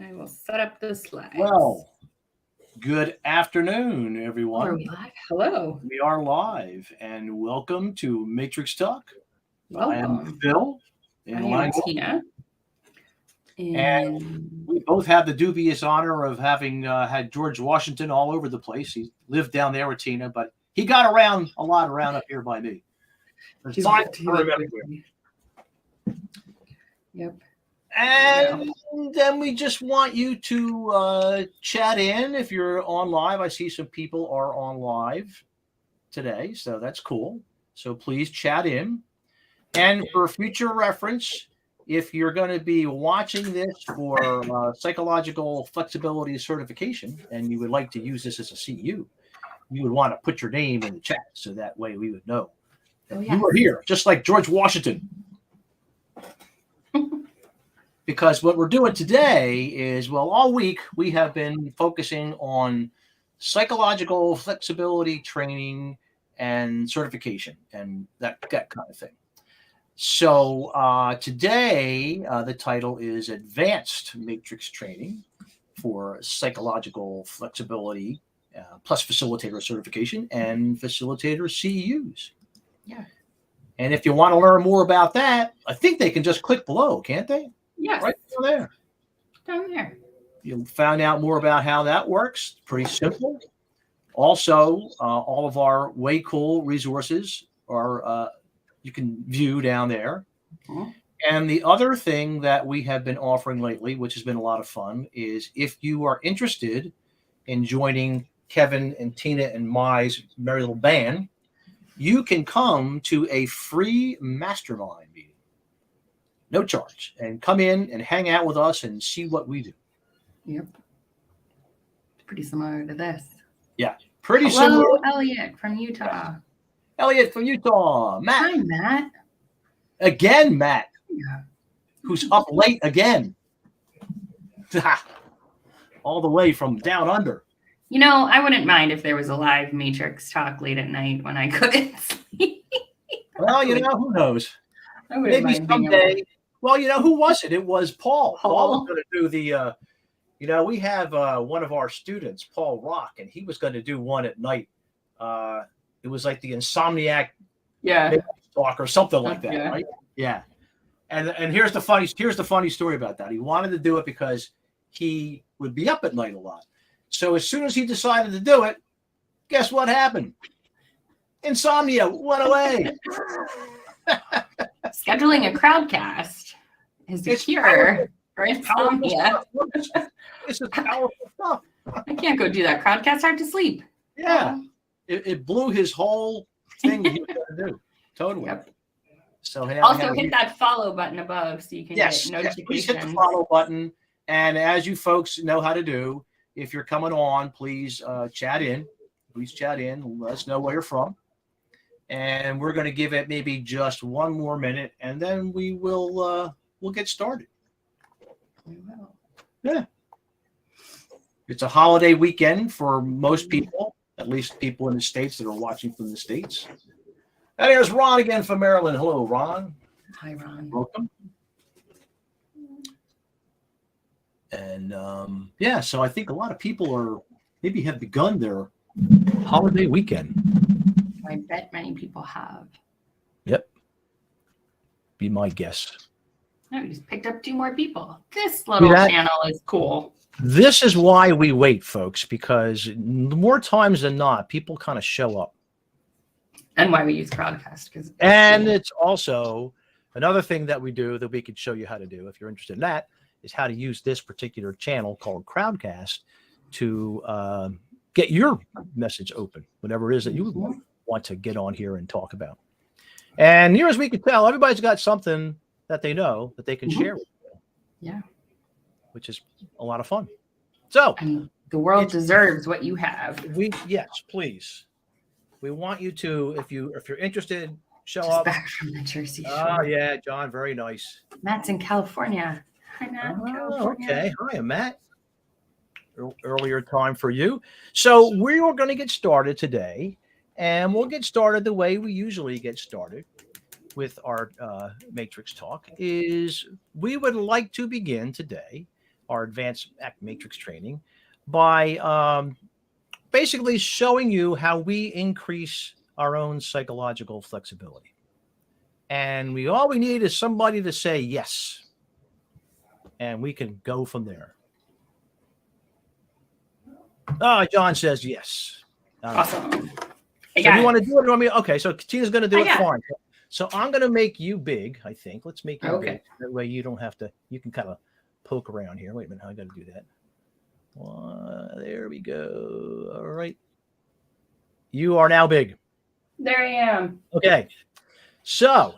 I will set up the slides. Well, good afternoon, Oh, everyone. are we live? Hello. We are live, and welcome to Matrix Talk. I am Welcome. Phil I in am Langville, Tina. and And we both have the dubious honor of having had George Washington all over the place. He lived down there with Tina, but he got around a lot around up here by me. There's signs for him everywhere. Yep. And then we just want you to chat in if you're on live. I see some people are on live today, so that's cool. So please chat in. And for future reference, if you're going to be watching this for psychological flexibility certification and you would like to use this as a CU, you would want to put your name in the chat so that way we would know that you are here, just like George Washington. Because what we're doing today is, well, all week we have been focusing on psychological flexibility training and certification and that kind of thing. So today the title is Advanced Matrix Training for Psychological Flexibility plus Facilitator Certification and Facilitator CEUs. Yeah. And if you want to learn more about that, I think they can just click below, can't they? Yes. Right down there. Down there. You'll find out more about how that works. Pretty simple. Also, all of our way cool resources are you can view down there. Mm-hmm. And the other thing that we have been offering lately, which has been a lot of fun, is if you are interested in joining Kevin and Tina and my merry little band, you can come to a free mastermind meeting. No charge, and come in and hang out with us and see what we do. Yep. Pretty similar to this. Yeah, pretty Hello, similar. Elliot from Utah. Elliot from Utah. Matt. Hi, Matt. Again, Matt. Yeah. Who's up late again. All the way from down under. You know, I wouldn't mind if there was a live Matrix talk late at night when I couldn't sleep. Well, you know, who knows? I wouldn't Maybe mind being someday. Well, you know, who was it? It was Paul. Paul was Paul? going to do the, you know, we have one of our students, Paul Rock, and he was going to do one at night. It was like the Insomniac talk or something like that, right? Yeah. And here's the funny story about that. He wanted to do it because he would be up at night a lot. So as soon as he decided to do it, guess what happened? Insomnia went away. Scheduling a crowdcast is the cure for insomnia. This is powerful stuff. I can't go do that crowdcast. Hard to sleep. Yeah. It blew his whole thing that he was going to do. Totally. Yep. So also hit that follow button above so you can get notifications. Yes, please hit the follow button. And as you folks know how to do, if you're coming on, please chat in. Please chat in. Let us know where you're from. And we're going to give it maybe just one more minute, and then we'll get started. We will. Yeah. It's a holiday weekend for most people, at least people in the States that are watching from the States. And here's Ron again from Maryland. Hello, Ron. Hi, Ron. Welcome. And so I think a lot of people are maybe have begun their holiday weekend. I bet many people have. Yep. Be my guess. No, we just picked up 2 more people. This little channel is cool. This is why we wait, folks, because more times than not, people kind of show up. And why we use Crowdcast. And it's also another thing that we do that we could show you how to do if you're interested in that is how to use this particular channel called Crowdcast to get your message open, whatever it is that you would want to get on here and talk about. And near as we can tell, everybody's got something that they know that they can share with you. Yeah. Which is a lot of fun. So and the world deserves what you have. Yes, please. We want you to, if you're interested, show Just up. Back from the Jersey Shore. Oh yeah, John, very nice. Matt's in California. Hi, Matt. California. Okay. Hi, Matt. Earlier time for you. So we are going to get started today, and we'll get started the way we usually get started with our Matrix talk. Is we would like to begin today our advanced act matrix training by basically showing you how we increase our own psychological flexibility. And all we need is somebody to say yes. And we can go from there. Oh, John says yes. Awesome. So you want to do it? Okay, so Tina's going to do it. Yeah. Fine. So I'm going to make you big, I think. Let's make you big. Okay. That way you don't have to, you can kind of poke around here. Wait a minute, how I got to do that? There we go. All right. You are now big. There I am. Okay. So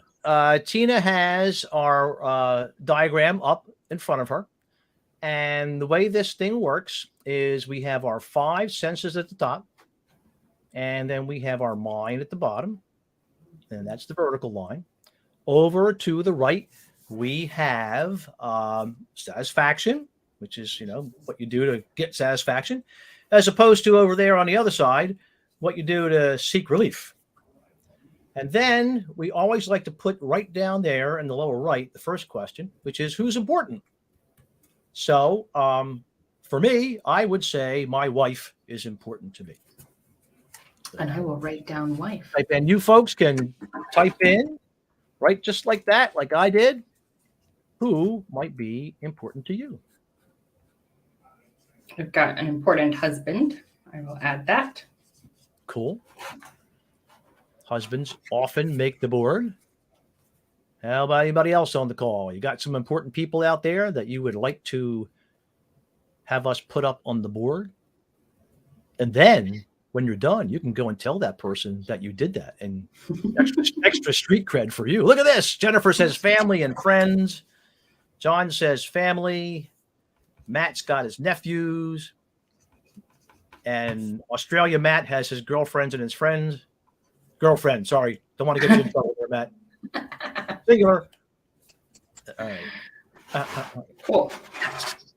Tina has our diagram up in front of her. And the way this thing works is we have our 5 senses at the top. And then we have our mind at the bottom. And that's the vertical line. Over to the right, we have satisfaction, which is, what you do to get satisfaction, as opposed to over there on the other side, what you do to seek relief. And then we always like to put right down there in the lower right, the first question, which is who's important? So for me, I would say my wife is important to me. And I will write down wife. And you folks can type in, right, just like that, like I did, who might be important to you. I've got an important husband. I will add that. Cool. Husbands often make the board. How about anybody else on the call? You got some important people out there that you would like to have us put up on the board? And then when you're done, you can go and tell that person that you did that, and extra street cred for you. Look at this. Jennifer says family and friends. John says family. Matt's got his nephews. And Australia Matt has his girlfriends and his friends. Girlfriend, sorry. Don't want to get you in trouble there, Matt. Singular. All right. Cool.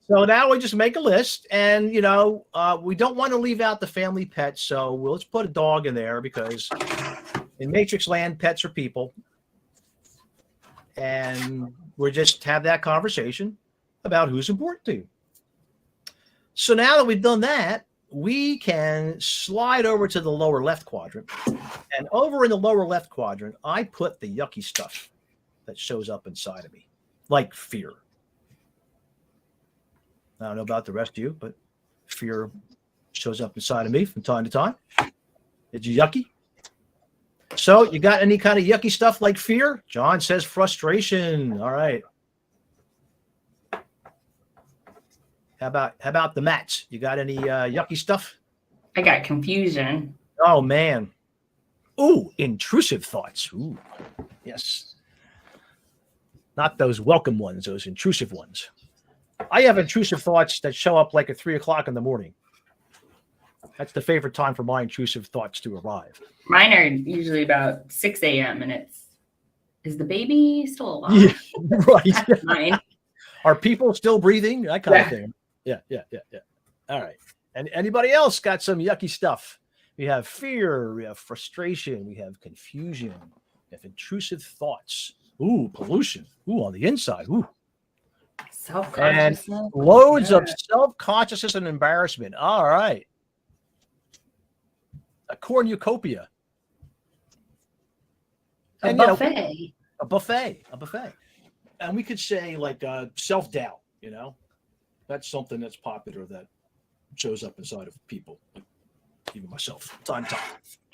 So now we just make a list, and we don't want to leave out the family pets, so let's put a dog in there because in Matrix Land, pets are people, and we'll just have that conversation about who's important to you. So now that we've done that, we can slide over to the lower left quadrant, and over in the lower left quadrant, I put the yucky stuff that shows up inside of me, like fear. I don't know about the rest of you, but fear shows up inside of me from time to time. It's yucky. So you got any kind of yucky stuff like fear? John says frustration. All right. How about the Mats? You got any yucky stuff? I got confusion. Oh, man. Ooh, intrusive thoughts. Ooh, yes. Not those welcome ones, those intrusive ones. I have intrusive thoughts that show up like at 3:00 in the morning. That's the favorite time for my intrusive thoughts to arrive. Mine are usually about 6 a.m. and is the baby still alive? Yeah, right. That's mine. Are people still breathing? That kind of thing. Yeah. All right. And anybody else got some yucky stuff? We have fear, we have frustration, we have confusion, we have intrusive thoughts. Ooh, pollution. Ooh, on the inside. Ooh. Self-consciousness. And loads of self-consciousness and embarrassment. All right. A cornucopia. A buffet. A buffet. And we could say like self-doubt, That's something that's popular that shows up inside of people, even myself, time to time.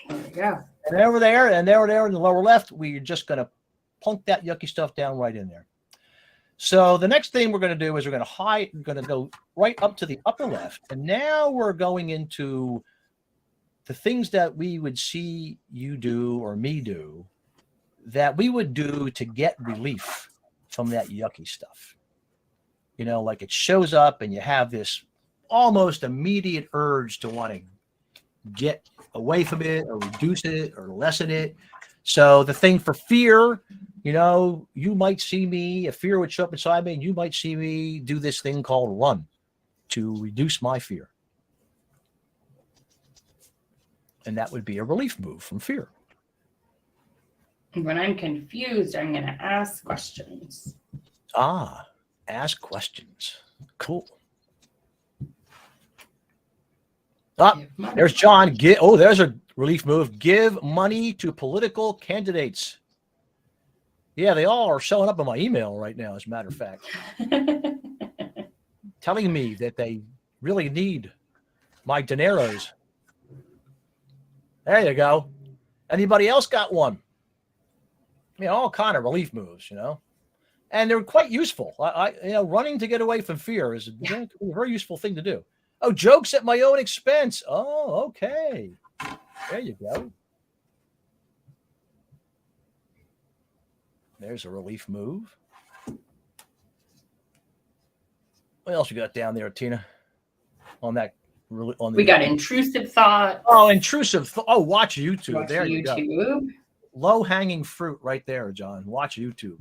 There we go. And over there in the lower left, we're just going to plunk that yucky stuff down right in there. So the next thing we're going to do is we're going to go right up to the upper left. And now we're going into the things that we would see you do or me do that we would do to get relief from that yucky stuff. Like it shows up and you have this almost immediate urge to want to get away from it or reduce it or lessen it. So the thing for fear, you might see me, if fear would show up inside me, and you might see me do this thing called run to reduce my fear. And that would be a relief move from fear. When I'm confused, I'm going to ask questions. Ask questions. Cool. There's John. There's a relief move. Give money to political candidates. Yeah, they all are showing up in my email right now, as a matter of fact, telling me that they really need my dineros. There you go. Anybody else got one? All kind of relief moves, and they're quite useful. Running to get away from fear is a very useful thing to do. Oh, jokes at my own expense. Oh, okay. There you go. There's a relief move. What else you got down there, Tina? We got intrusive thoughts. Oh, intrusive. Watch YouTube. Watch there YouTube. You go. Low-hanging fruit right there, John. Watch YouTube.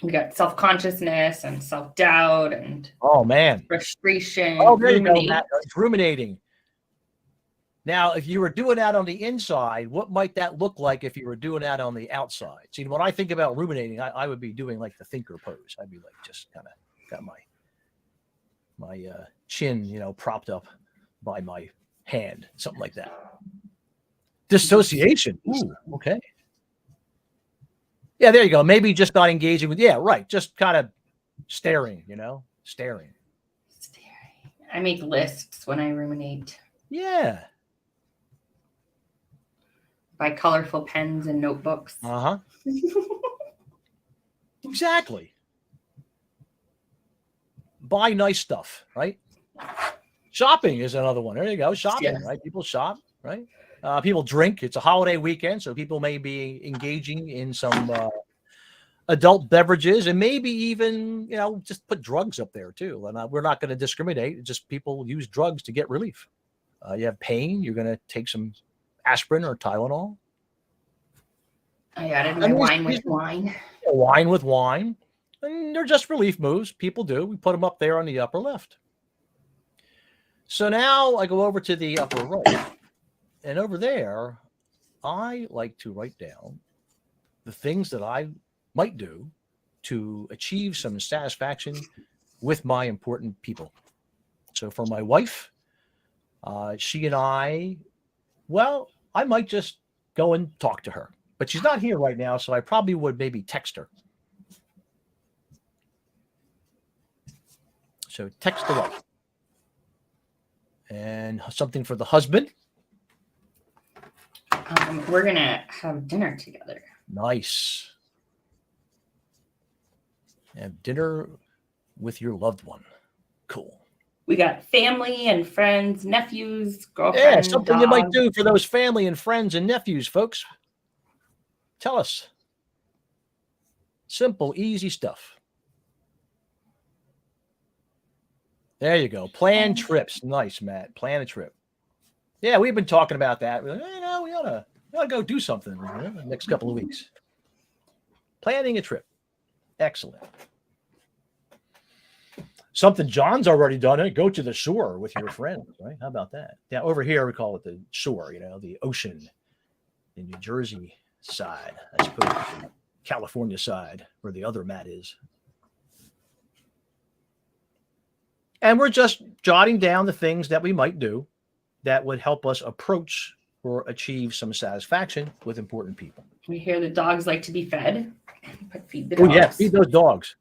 We got self-consciousness and self-doubt and frustration. Oh, there you go, Matt. It's ruminating. Now, if you were doing that on the inside, what might that look like if you were doing that on the outside? See, when I think about ruminating, I would be doing like the thinker pose. I'd be like just kind of got my chin, propped up by my hand, something like that. Dissociation. Ooh, okay. Yeah, there you go. Maybe just not engaging with. Yeah, right. Just kind of staring. Staring. I make lists when I ruminate. Yeah. Buy colorful pens and notebooks. Exactly. Buy nice stuff, right? Shopping is another one. There you go. Shopping, right? People shop, right? People drink. It's a holiday weekend, so people may be engaging in some adult beverages and maybe even, just put drugs up there too. And we're not going to discriminate. Just people use drugs to get relief. You have pain, you're going to take some aspirin or Tylenol. I added my wine with wine. Wine with wine. And they're just relief moves. People do. We put them up there on the upper left. So now I go over to the upper right. And over there, I like to write down the things that I might do to achieve some satisfaction with my important people. So for my wife, she and I might just go and talk to her. But she's not here right now, so I probably would maybe text her. So text her up. And something for the husband. We're going to have dinner together. Nice. Have dinner with your loved one. Cool. We got family and friends, nephews, girlfriends. Yeah, something you might do for those family and friends and nephews, folks. Tell us. Simple, easy stuff. There you go. Plan trips. Nice, Matt. Plan a trip. Yeah, we've been talking about that. We ought to go do something in the next couple of weeks. Planning a trip. Excellent. Something John's already done it. Go to the shore with your friends, right? How about that? Yeah, over here we call it the shore, the ocean, the New Jersey side, I suppose, the California side, where the other Matt is. And we're just jotting down the things that we might do that would help us approach or achieve some satisfaction with important people. We hear the dogs like to be fed. Feed the dogs. Oh, yeah, feed those dogs.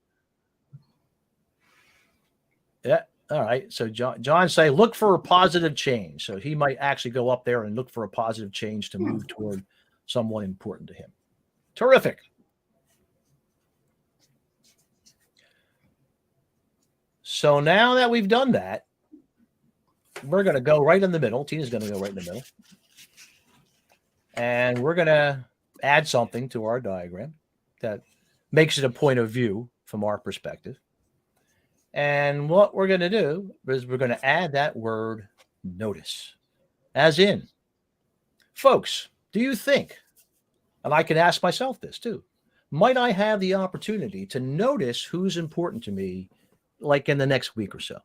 Yeah. All right. So John say, look for a positive change. So he might actually go up there and look for a positive change to move toward someone important to him. Terrific. So now that we've done that, we're going to go right in the middle. Tina's going to go right in the middle. And we're going to add something to our diagram that makes it a point of view from our perspective. And what we're going to do is we're going to add that word notice. As in, folks, do you think, and I can ask myself this too, might I have the opportunity to notice who's important to me like in the next week or so?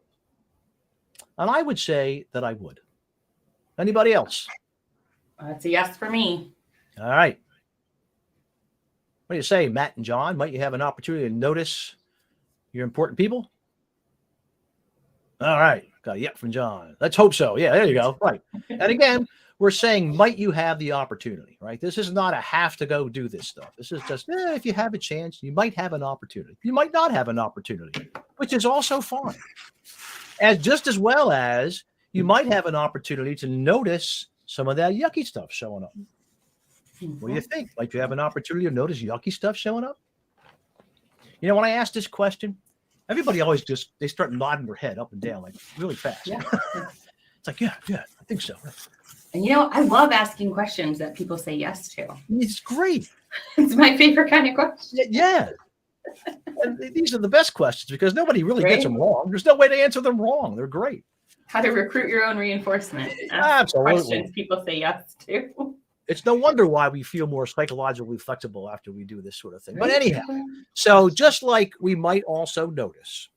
And I would say that I would. Anybody else? That's a yes for me. All right. What do you say, Matt and John? Might you have an opportunity to notice your important people? All right. Got a yep from John. Let's hope so. Yeah, there you go. Right. And again, we're saying, might you have the opportunity, right? This is not a have to go do this stuff. This is just, if you have a chance, you might have an opportunity. You might not have an opportunity, which is also fine. As just as well as you might have an opportunity to notice some of that yucky stuff showing up. What do you think? Might you have an opportunity to notice yucky stuff showing up? You know, when I ask this question, everybody always they start nodding their head up and down like really fast. Yeah. It's like, yeah, I think so. And you know, I love asking questions that people say yes to. It's great. It's my favorite kind of question. Yeah. And these are the best questions because nobody really Right? gets them wrong. There's no way to answer them wrong. They're great. How to recruit your own reinforcement. Ask Absolutely. questions people say yes to. It's no wonder why we feel more psychologically flexible after we do this sort of thing. But Right? anyhow, so just like we might also notice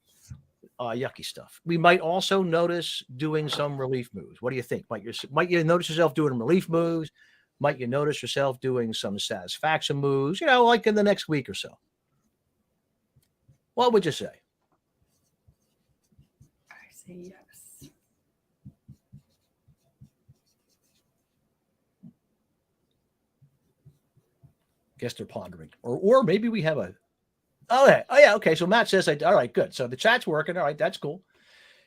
yucky stuff, we might also notice doing some relief moves. What do you think? Might you notice yourself doing relief moves? Might you notice yourself doing some satisfaction moves, you know, like in the next week or so? What would you say? I say yes. Guess they're pondering. Or maybe we have a okay. So Matt says, all right, good. So the chat's working. All right, that's cool.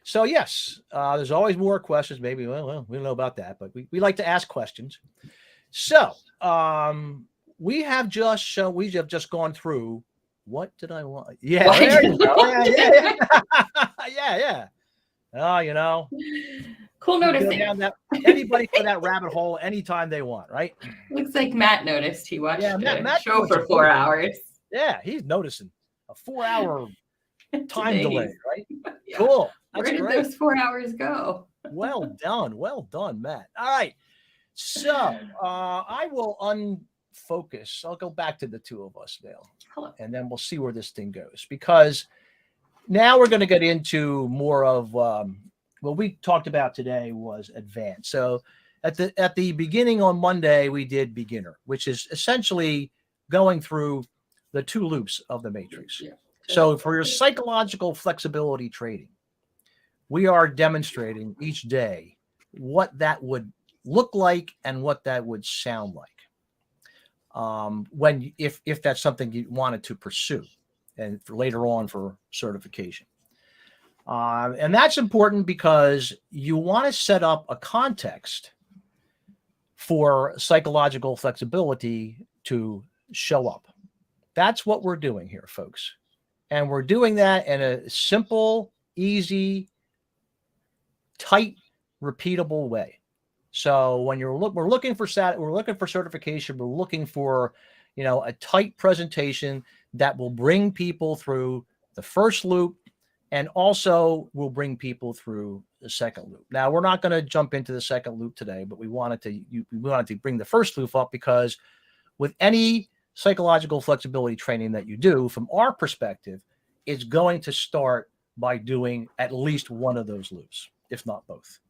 So yes, there's always more questions. Maybe, well, we don't know about that, but we like to ask questions. So we have just gone through. What did I want? Yeah, What? there you go. Yeah. Oh, you know, Cool you go noticing. down anybody go that rabbit hole anytime they want, right? Looks like Matt noticed. He watched Yeah, the Matt show for 4 hours. Yeah, he's noticing a 4-hour time Today. delay, right? Yeah. Cool. Where That's did great. those 4 hours go? Well done, Matt. All right. So I will unfocus. I'll go back to the two of us now. Hello. And then we'll see where this thing goes. Because now we're going to get into more of what we talked about today was advanced. So at the beginning on Monday, we did beginner, which is essentially going through the 2 loops of the matrix. Yeah. So for your psychological flexibility training, we are demonstrating each day what that would look like and what that would sound like if that's something you wanted to pursue and for later on for certification. And that's important because you want to set up a context for psychological flexibility to show up. That's what we're doing here, folks. And we're doing that in a simple, easy, tight, repeatable way. So when we're looking for certification, we're looking for, a tight presentation that will bring people through the first loop and also will bring people through the second loop. Now, we're not going to jump into the second loop today, but we wanted to bring the first loop up because with any psychological flexibility training that you do, from our perspective, it's going to start by doing at least one of those loops, if not both.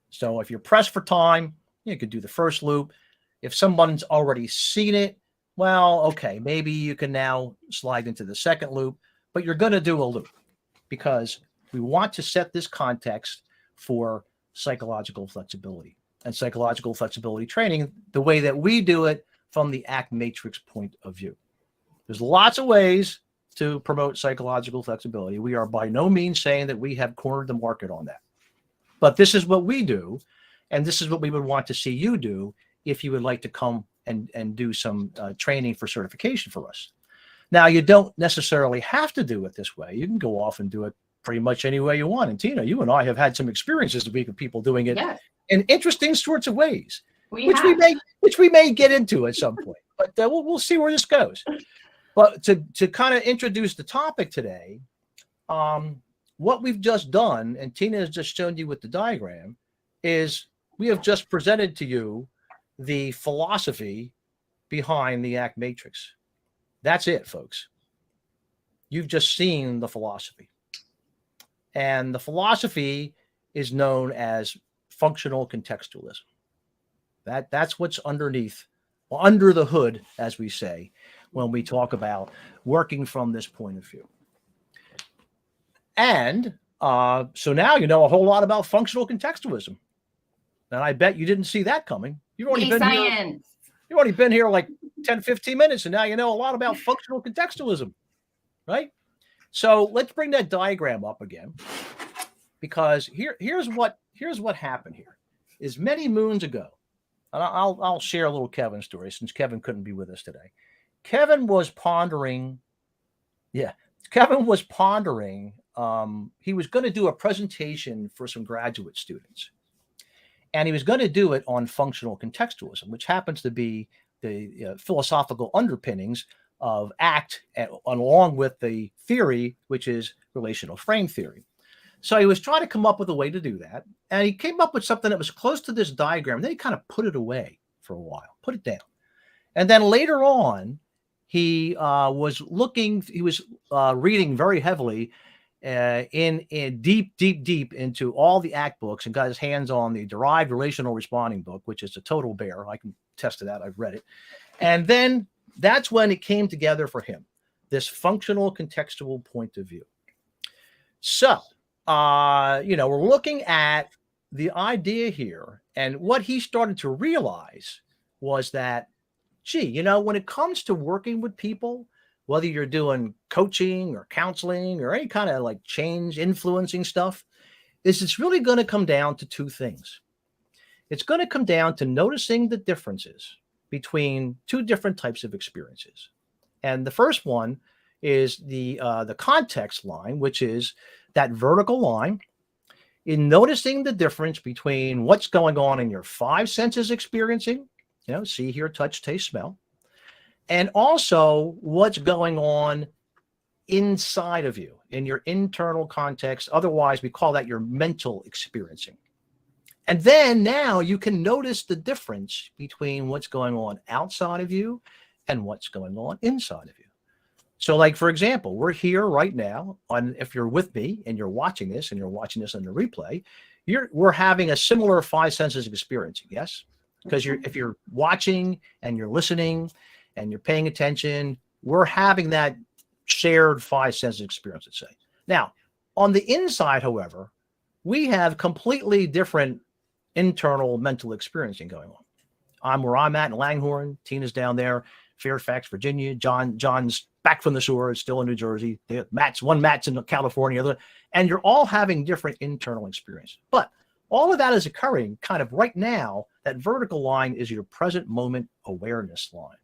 So if you're pressed for time, you could do the first loop. If someone's already seen it, well, okay, maybe you can now slide into the second loop, but you're going to do a loop because we want to set this context for psychological flexibility and psychological flexibility training the way that we do it from the ACT Matrix point of view. There's lots of ways to promote psychological flexibility. We are by no means saying that we have cornered the market on that. But this is what we do, and this is what we would want to see you do if you would like to come and do some training for certification for us. Now, you don't necessarily have to do it this way. You can go off and do it pretty much any way you want. And Tina, you and I have had some experiences this week of people doing it Yes, in interesting sorts of ways, we which have. we may get into at some point. But we'll see where this goes. But to kind of introduce the topic today, what we've just done, and Tina has just shown you with the diagram, is we have just presented to you the philosophy behind the ACT Matrix. That's it, folks. You've just seen the philosophy. And the philosophy is known as functional contextualism. That's what's underneath, or under the hood, as we say, when we talk about working from this point of view. And So now you know a whole lot about functional contextualism. And I bet you didn't see that coming. You've already been here. You've already been here like 10, 15 minutes, and now you know a lot about functional contextualism, right? So let's bring that diagram up again, because here's what happened here. Is many moons ago, and I'll share a little Kevin story since Kevin couldn't be with us today. Kevin was pondering. He was going to do a presentation for some graduate students. And he was going to do it on functional contextualism, which happens to be the philosophical underpinnings of ACT, along with the theory, which is relational frame theory. So he was trying to come up with a way to do that. And he came up with something that was close to this diagram. Then he kind of put it away for a while, put it down. And then later on, he was reading very heavily in deep into all the ACT books, and got his hands on the Derived Relational Responding book, which is a total bear. I can attest to that. I've read it. And then that's when it came together for him, this functional contextual point of view. So, we're looking at the idea here, and what he started to realize was that, when it comes to working with people, whether you're doing coaching or counseling or any kind of like change influencing stuff, it's really going to come down to two things. It's going to come down to noticing the differences between two different types of experiences. And the first one is the context line, which is that vertical line, in noticing the difference between what's going on in your five senses experiencing, see, hear, touch, taste, smell, and also what's going on inside of you in your internal context. Otherwise, we call that your mental experiencing. And then now you can notice the difference between what's going on outside of you and what's going on inside of you. So like, for example, we're here right now if you're with me and you're watching this and you're watching this on the replay, we're having a similar five senses experiencing. Yes. Because if you're watching and you're listening and you're paying attention, we're having that shared five senses experience, let's say. Now, on the inside, however, we have completely different internal mental experiencing going on. I'm where I'm at in Langhorne. Tina's down there, Fairfax, Virginia. John's back from the shore, still in New Jersey. Matt's in California, and you're all having different internal experiences. But all of that is occurring kind of right now. That vertical line is your present moment awareness line,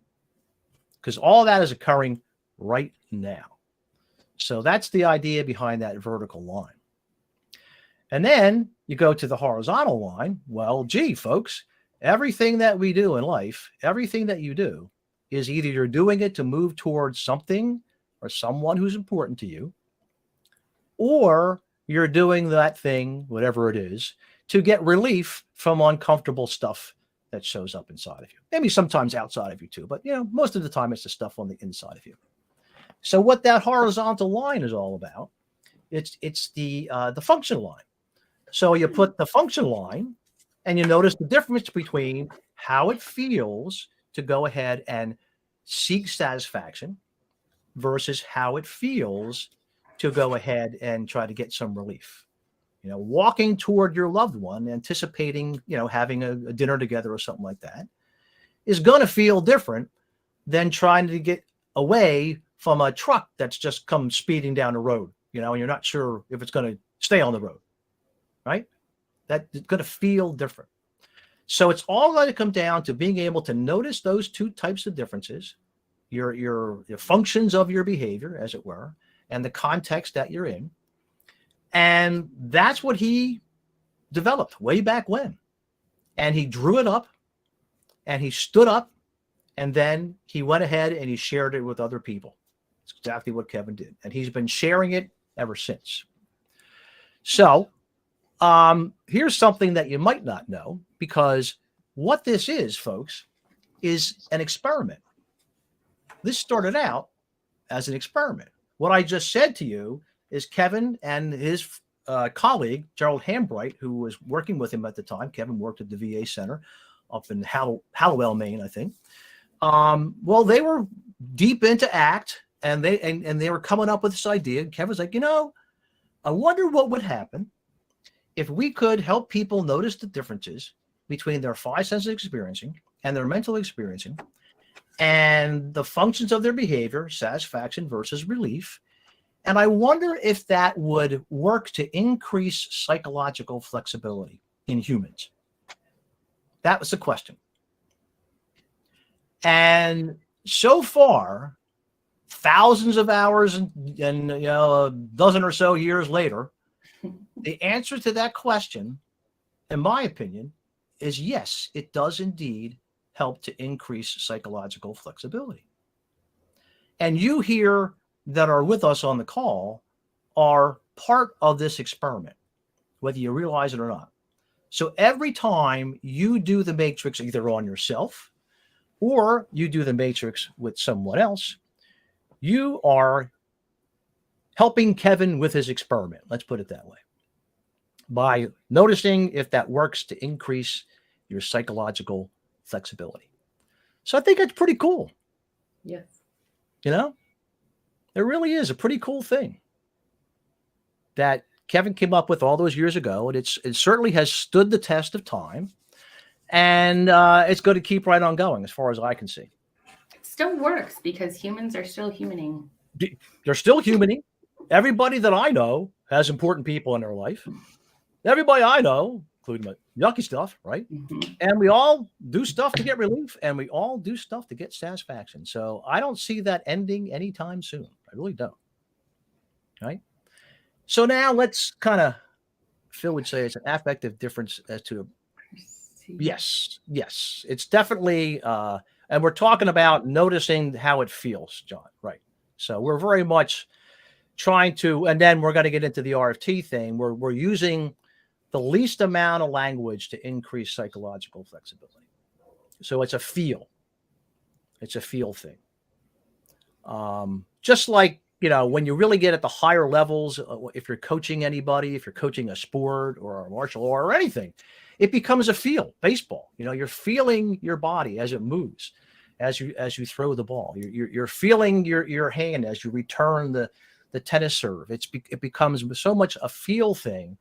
because all that is occurring right now. So that's the idea behind that vertical line. And then you go to the horizontal line. Well, folks, everything that we do in life, everything that you do, is either you're doing it to move towards something or someone who's important to you, or you're doing that thing, whatever it is, to get relief from uncomfortable stuff that shows up inside of you. Maybe sometimes outside of you too, but most of the time it's the stuff on the inside of you. So what that horizontal line is all about, it's the function line. So you put the function line and you notice the difference between how it feels to go ahead and seek satisfaction versus how it feels to go ahead and try to get some relief. Walking toward your loved one, anticipating, having a dinner together or something like that, is going to feel different than trying to get away from a truck that's just come speeding down the road, and you're not sure if it's going to stay on the road, right? That's going to feel different. So it's all going to come down to being able to notice those two types of differences, your functions of your behavior, as it were, and the context that you're in. And that's what he developed way back when. And he drew it up and he stood up, and then he went ahead and he shared it with other people. It's exactly what Kevin did. And he's been sharing it ever since. So here's something that you might not know, because what this is, folks, is an experiment. This started out as an experiment. What I just said to you is Kevin and his colleague, Gerald Hambright, who was working with him at the time. Kevin worked at the VA Center up in Hallowell, Maine, I think. Well, they were deep into ACT, and they were coming up with this idea. And Kevin's like, I wonder what would happen if we could help people notice the differences between their five senses experiencing and their mental experiencing and the functions of their behavior, satisfaction versus relief. And I wonder if that would work to increase psychological flexibility in humans. That was the question. And so far, thousands of hours and a dozen or so years later, the answer to that question, in my opinion, is yes, it does indeed help to increase psychological flexibility. And you here that are with us on the call are part of this experiment, whether you realize it or not. So every time you do the matrix either on yourself or you do the matrix with someone else, you are helping Kevin with his experiment. Let's put it that way. By noticing if that works to increase your psychological flexibility. So I think it's pretty cool. Yes. You know, it really is a pretty cool thing that Kevin came up with all those years ago. And it certainly has stood the test of time. And it's going to keep right on going as far as I can see. It still works because humans are still humaning. They're still humaning. Everybody that I know has important people in their life. Everybody I know, including my yucky stuff, right? Mm-hmm. And we all do stuff to get relief, and we all do stuff to get satisfaction. So I don't see that ending anytime soon. I really don't. Right? So now let's kind of, Phil would say it's an affective difference as to, yes, it's definitely, and we're talking about noticing how it feels, John, right? So we're very much trying to, and then we're going to get into the RFT thing. We're using the least amount of language to increase psychological flexibility. So it's a feel. It's a feel thing. Just like, when you really get at the higher levels, if you're coaching anybody, if you're coaching a sport or a martial art or anything, it becomes a feel. Baseball, you're feeling your body as it moves, as you throw the ball. You're feeling your hand as you return the tennis serve. It becomes so much a feel thing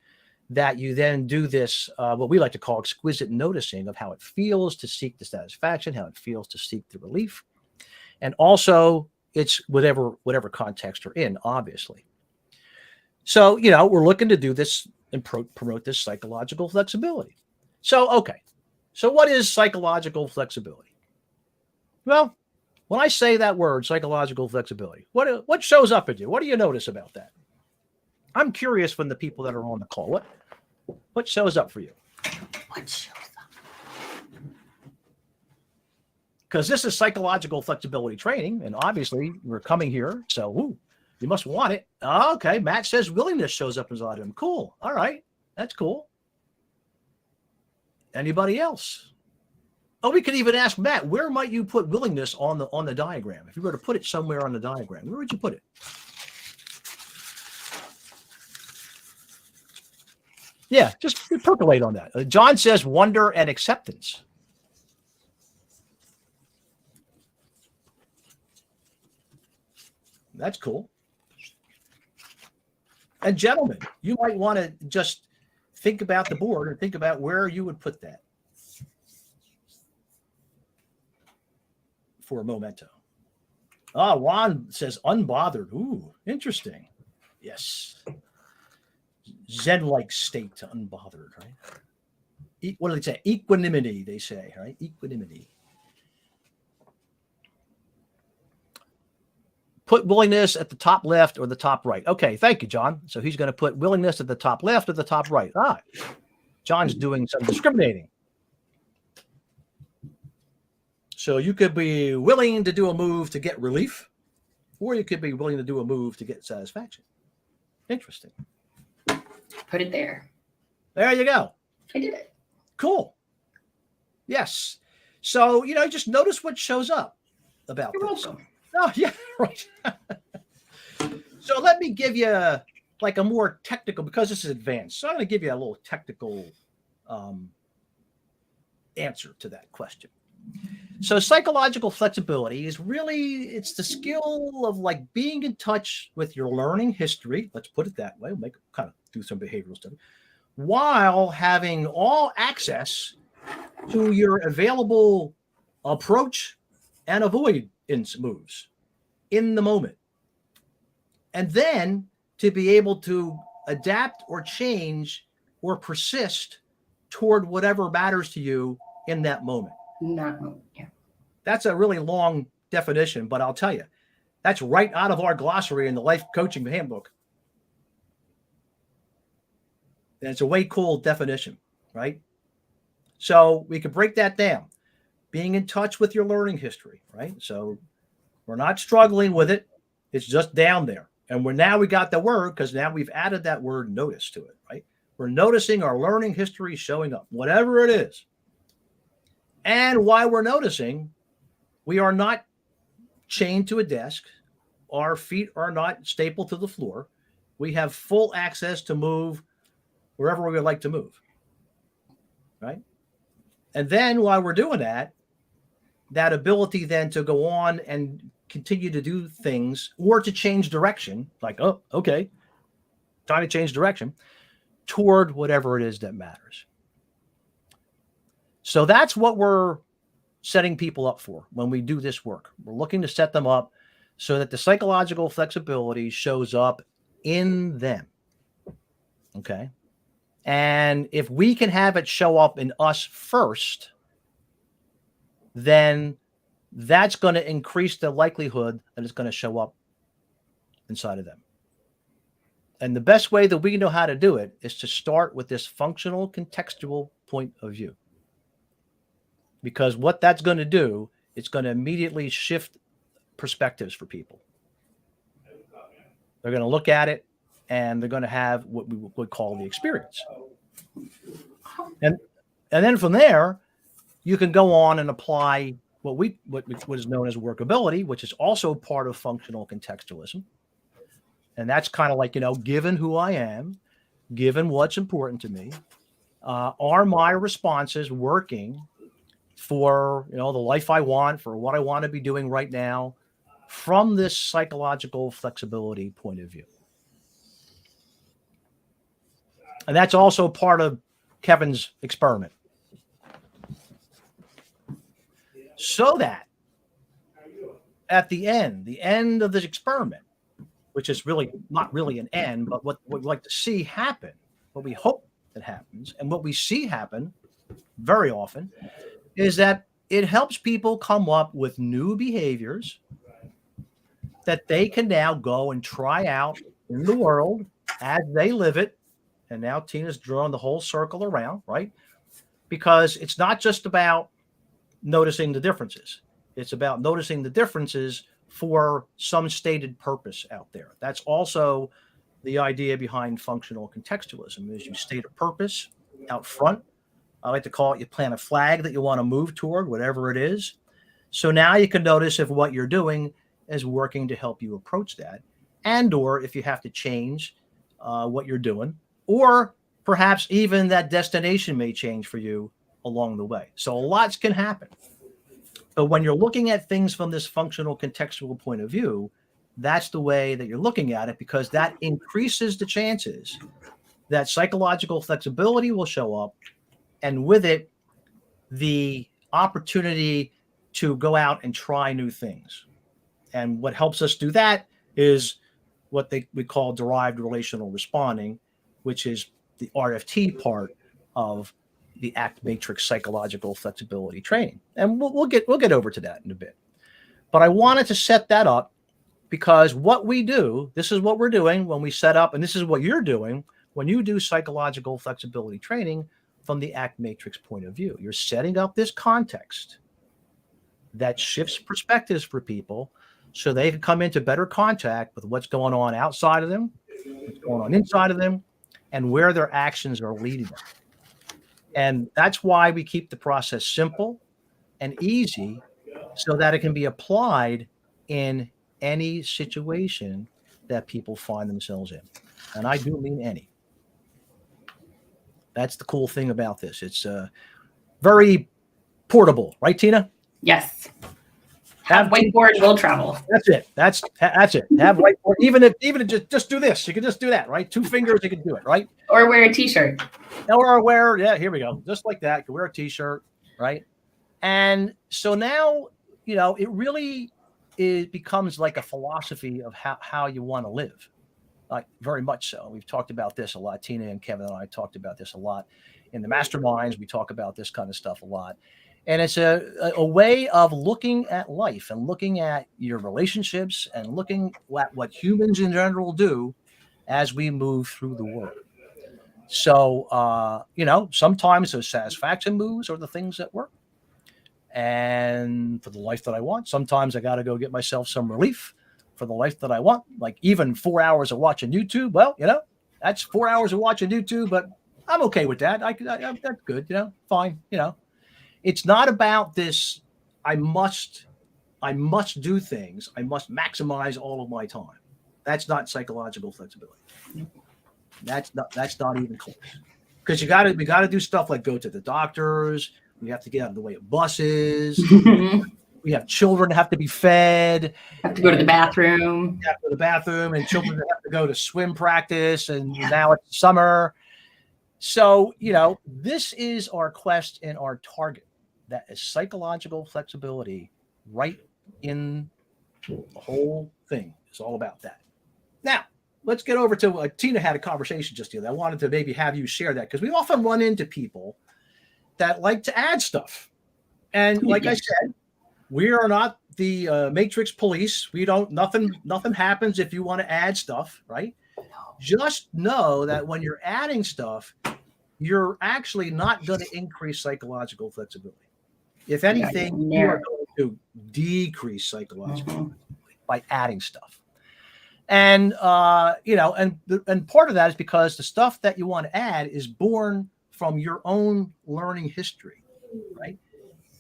that you then do this, what we like to call exquisite noticing of how it feels to seek the satisfaction, how it feels to seek the relief. And also it's whatever context you're in, obviously. So, we're looking to do this and promote this psychological flexibility. So, okay. So what is psychological flexibility? Well, when I say that word, psychological flexibility, what shows up at you? What do you notice about that? I'm curious from the people that are on the call. What shows up for you? What shows up? Because this is psychological flexibility training, and obviously we're coming here, so you must want it. Okay, Matt says willingness shows up as a lot of them. Cool. All right, that's cool. Anybody else? Oh, we could even ask Matt, where might you put willingness on the diagram? If you were to put it somewhere on the diagram, where would you put it? Yeah, just percolate on that. John says wonder and acceptance. That's cool. And gentlemen, you might want to just think about the board and think about where you would put that for a memento. Juan says unbothered. Ooh, interesting. Yes. Zen-like state to unbothered, right? What do they say? Equanimity, they say, right? Equanimity. Put willingness at the top left or the top right. Okay, thank you, John. So he's going to put willingness at the top left or the top right. John's doing some discriminating. So you could be willing to do a move to get relief, or you could be willing to do a move to get satisfaction. Interesting. Put it there. There you go. I did it. Cool. Yes. So, just notice what shows up about You're this. welcome. Oh, yeah, right. So let me give you like a more technical, because this is advanced. So I'm going to give you a little technical answer to that question. So psychological flexibility is really, it's the skill of like being in touch with your learning history. Let's put it that way. We'll kind of do some behavioral study while having all access to your available approach and avoidance moves in the moment. And then to be able to adapt or change or persist toward whatever matters to you in that moment. Yeah. That's a really long definition, but I'll tell you, that's right out of our glossary in the Life Coaching Handbook. And it's a way cool definition, right? So we could break that down. Being in touch with your learning history, right? So we're not struggling with it. It's just down there. And we got the word because now we've added that word notice to it, right? We're noticing our learning history showing up, whatever it is. And while we're noticing, we are not chained to a desk. Our feet are not stapled to the floor. We have full access to move wherever we would like to move, right? And then while we're doing that, that ability then to go on and continue to do things or to change direction, like, oh, okay, time to change direction toward whatever it is that matters. So that's what we're setting people up for when we do this work. We're looking to set them up so that the psychological flexibility shows up in them. Okay. And if we can have it show up in us first, then that's going to increase the likelihood that it's going to show up inside of them. And the best way that we know how to do it is to start with this functional contextual point of view. Because what that's going to do, it's going to immediately shift perspectives for people. They're going to look at it and they're going to have what we would call the experience. And then from there, you can go on and apply what is known as workability, which is also part of functional contextualism. And that's kind of like, given who I am, given what's important to me, are my responses working for, the life I want, for what I want to be doing right now, from this psychological flexibility point of view. And that's also part of Kevin's experiment. So that at the end of this experiment, which is really not really an end, but what we'd like to see happen, what we hope that happens, and what we see happen very often, is that it helps people come up with new behaviors that they can now go and try out in the world as they live it. And now Tina's drawing the whole circle around, right? Because it's not just about noticing the differences. It's about noticing the differences for some stated purpose out there. That's also the idea behind functional contextualism, is you state a purpose out front. I like to call it, you plant a flag that you want to move toward, whatever it is. So now you can notice if what you're doing is working to help you approach that, and or if you have to change what you're doing, or perhaps even that destination may change for you along the way. So lots can happen. But when you're looking at things from this functional contextual point of view, that's the way that you're looking at it, because that increases the chances that psychological flexibility will show up, and with it, the opportunity to go out and try new things. And what helps us do that is what we call derived relational responding, which is the RFT part of the ACT Matrix psychological flexibility training. And we'll get over to that in a bit. But I wanted to set that up because what we do, this is what we're doing when we set up, and this is what you're doing when you do psychological flexibility training from the ACT Matrix point of view. You're setting up this context that shifts perspectives for people so they can come into better contact with what's going on outside of them, what's going on inside of them, and where their actions are leading them. And that's why we keep the process simple and easy so that it can be applied in any situation that people find themselves in. And I do mean any. That's the cool thing about this. It's very portable, right, Tina? Yes. Have whiteboard will travel. That's it. That's it. Have whiteboard. Even if just do this, you can just do that, right? 2 fingers, you can do it, right? Or wear a t-shirt. Yeah, here we go. Just like that. You can wear a t-shirt, right? And so now, it really becomes like a philosophy of how you want to live. Like very much so. We've talked about this a lot. Tina and Kevin and I talked about this a lot in the masterminds. We talk about this kind of stuff a lot. And it's a way of looking at life and looking at your relationships and looking at what humans in general do as we move through the world. So, sometimes those satisfaction moves are the things that work. And for the life that I want, sometimes I got to go get myself some relief for the life that I want. Like even 4 hours of watching YouTube. Well, that's 4 hours of watching YouTube, but I'm okay with that. That's good, fine, It's not about this. I must do things. I must maximize all of my time. That's not psychological flexibility. That's not even close. Because we got to do stuff like go to the doctors. We have to get out of the way of buses. We have children that have to be fed. Have to go to the bathroom. Have to go to the bathroom, and children that have to go to swim practice. And now it's summer. So, this is our quest and our target. That is psychological flexibility right in the whole thing. It's all about that. Now, let's get over to Tina had a conversation just the other day. I wanted to maybe have you share that because we often run into people that like to add stuff. And like I said, we are not the Matrix police. We don't, nothing happens if you want to add stuff, right? Just know that when you're adding stuff, you're actually not going to increase psychological flexibility. If anything, you are going to decrease psychological flexibility by adding stuff. And, and part of that is because the stuff that you want to add is born from your own learning history, right?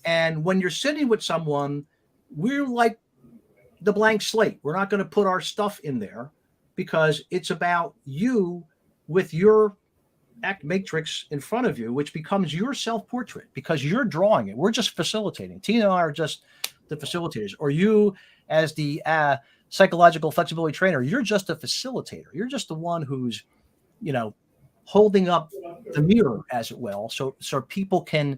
And when you're sitting with someone, we're like the blank slate. We're not going to put our stuff in there because it's about you with your act matrix in front of you, which becomes your self-portrait because you're drawing it. We're just facilitating. Tina and I are just the facilitators, or you as the psychological flexibility trainer, you're just a facilitator. You're just the one who's, holding up the mirror, as it will, so people can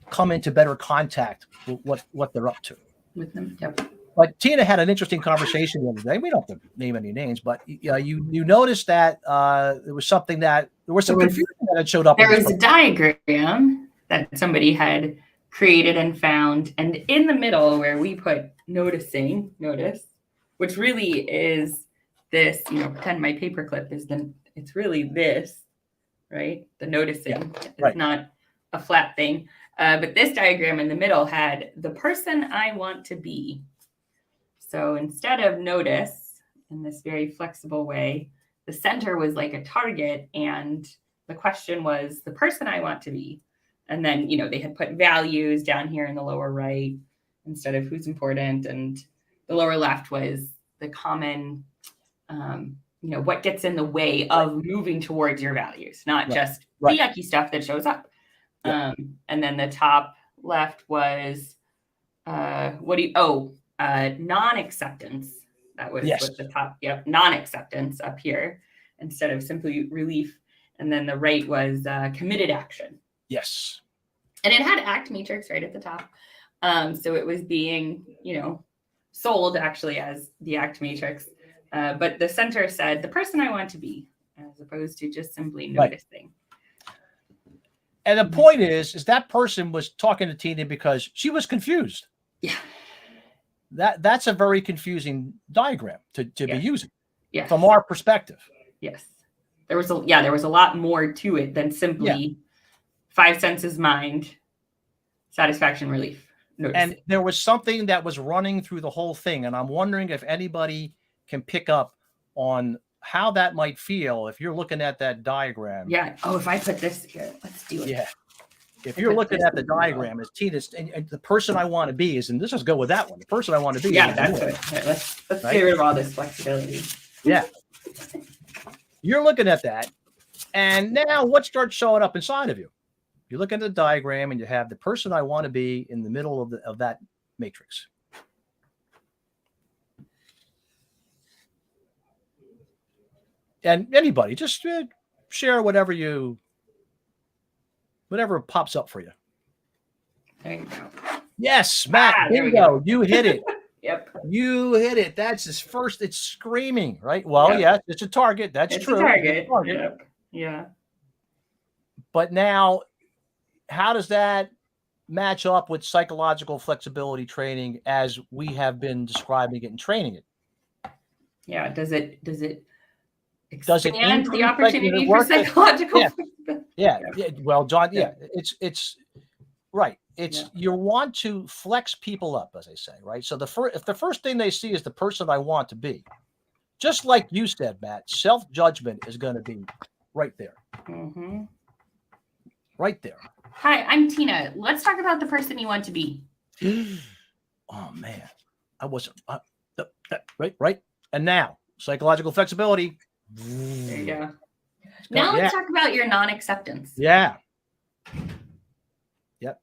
come into better contact with what they're up to. With them, yep. But Tina had an interesting conversation the other day. We don't have to name any names, but you noticed that there was something that there was some confusion that had showed up. There was a diagram that somebody had created and found, and in the middle where we put notice, which really is this, pretend my paperclip is it's really this, right? The noticing. It's right. Not a flat thing. But this diagram in the middle had the person I want to be. So instead of notice in this very flexible way, the center was like a target, and the question was the person I want to be. And then, they had put values down here in the lower right instead of who's important. And the lower left was the common, what gets in the way of moving towards your values, not just the yucky stuff that shows up. And then the top left was, non-acceptance. That was with the top. Yep. Non-acceptance up here instead of simply relief. And then the right was committed action. Yes. And it had ACT matrix right at the top. So it was being, sold actually as the ACT matrix. But the center said the person I want to be, as opposed to just simply noticing. And the point is that person was talking to Tina because she was confused. Yeah. That's a very confusing diagram to be using from our perspective. Yes. There was a lot more to it than simply 5 senses mind, satisfaction, relief, notice. And there was something that was running through the whole thing. And I'm wondering if anybody can pick up on how that might feel if you're looking at that diagram. Yeah. Oh, if I put this here, let's do it. Yeah. If you're looking at the diagram as Tina's, and the person I want to be is, and let's just go with that one. The person I want to be. Yeah, that's it. Right, let's get rid of all this flexibility. Yeah. You're looking at that. And now what starts showing up inside of you? You look at the diagram and you have the person I want to be in the middle of that matrix. And anybody, just share whatever pops up for you. There you go. Yes, Matt, there we bingo, you hit it. Yep. You hit it. That's his first. It's screaming, right? Well, Yep. yeah, it's a target. That's It's true. a target. It's a target. Yep. Yeah. But now, how does that match up with psychological flexibility training as we have been describing it and training it? Yeah. Does it Does it expand the increase, opportunity for psychological Yeah. flexibility? Yeah. Well, John, Yeah. it's right. It's you want to flex people up, as I say, right? So if the first thing they see is the person I want to be, just like you said, Matt, self-judgment is going to be right there. Mm-hmm. Right there. Hi, I'm Tina. Let's talk about the person you want to be. Oh man, I wasn't right. And now psychological flexibility. There you go. Now Yeah. let's talk about your non-acceptance. Yeah. Yep.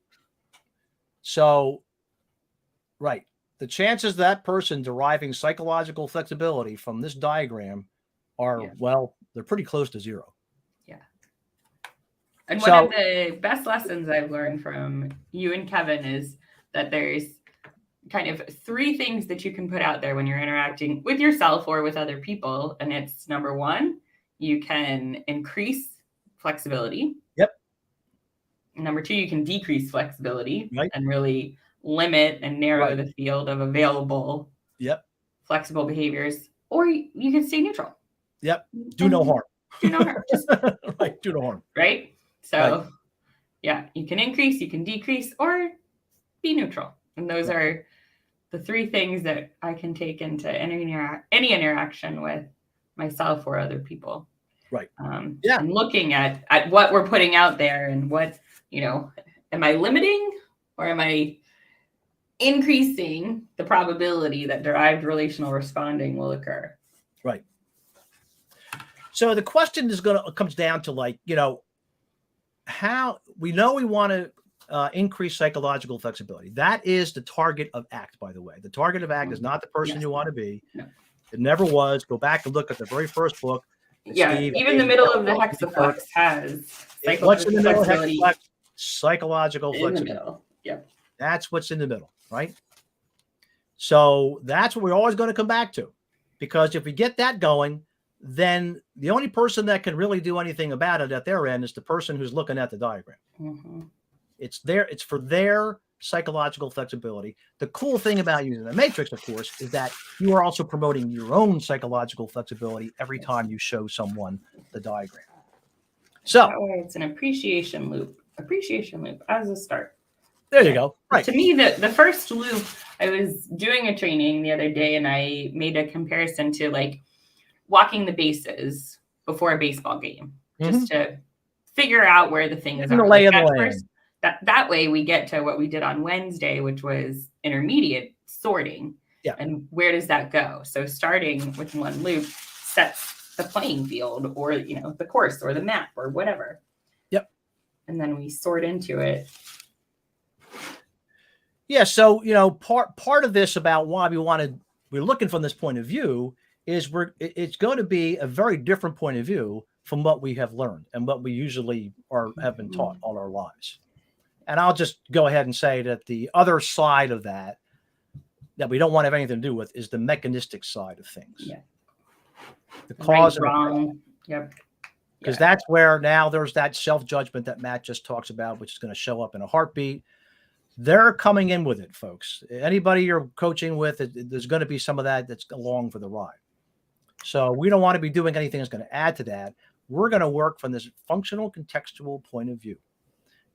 So, right, the chances that person deriving psychological flexibility from this diagram are they're pretty close to zero. And one of the best lessons I've learned from you and Kevin is that there's kind of 3 things that you can put out there when you're interacting with yourself or with other people. And it's number 1, you can increase flexibility. Yep. And number 2, you can decrease flexibility and really limit and narrow the field of available flexible behaviors. Or you can stay neutral. Yep. Do no harm. Do no harm. Just, do no harm. Right? So, you can increase, you can decrease, or be neutral. And those are the 3 things that I can take into any interaction with myself or other people. Right. And looking at what we're putting out there and what, am I limiting or am I increasing the probability that derived relational responding will occur? Right. So the question comes down to how we know we want to increase psychological flexibility. That is the target of ACT, by the way. The target of ACT is not the person you want to be. No. It never was. Go back and look at the very first book. Even the middle of the Hexaflex has what's in the middle of Hexaflex? Psychological flexibility. In the middle. Yep. That's what's in the middle, right? So that's what we're always going to come back to. Because if we get that going, then the only person that can really do anything about it at their end is the person who's looking at the diagram. Mm-hmm. It's for their psychological flexibility. The cool thing about using the matrix, of course, is that you are also promoting your own psychological flexibility every time you show someone the diagram. So that way it's an appreciation loop as a start. There you go. Right. To me, the first loop, I was doing a training the other day and I made a comparison to walking the bases before a baseball game, just to figure out where the things are. Lay of the land. That way we get to what we did on Wednesday, which was intermediate sorting. Yeah. And where does that go? So starting with one loop sets the playing field or, the course or the map or whatever. Yep. And then we sort into it. Yeah. So, part of this about why we're looking from this point of view is it's going to be a very different point of view from what we have learned and what we usually have been taught all our lives. And I'll just go ahead and say that the other side of that we don't want to have anything to do with is the mechanistic side of things. Yeah. The cause and wrong. Yep. Because that's where now there's that self-judgment that Matt just talks about, which is going to show up in a heartbeat. They're coming in with it, folks. Anybody you're coaching with, there's going to be some of that that's along for the ride. So we don't want to be doing anything that's going to add to that. We're going to work from this functional contextual point of view.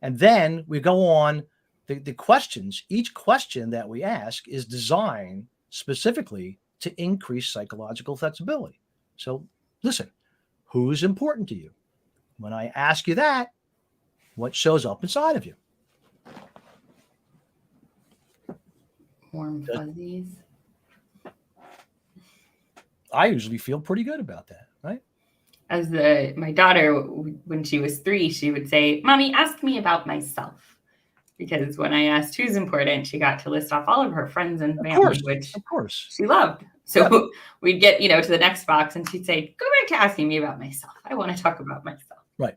And then we go on the questions. Each question that we ask is designed specifically to increase psychological flexibility. So listen, who's important to you? When I ask you that, what shows up inside of you? Warm fuzzies. I usually feel pretty good about that, right? As my daughter, when she was 3, she would say, "Mommy, ask me about myself." because when I asked who's important, she got to list off all of her friends and Of family, course, which of course. she loved. So we'd get, to the next box and she'd say, go back to asking me about myself. I want to talk about myself. Right.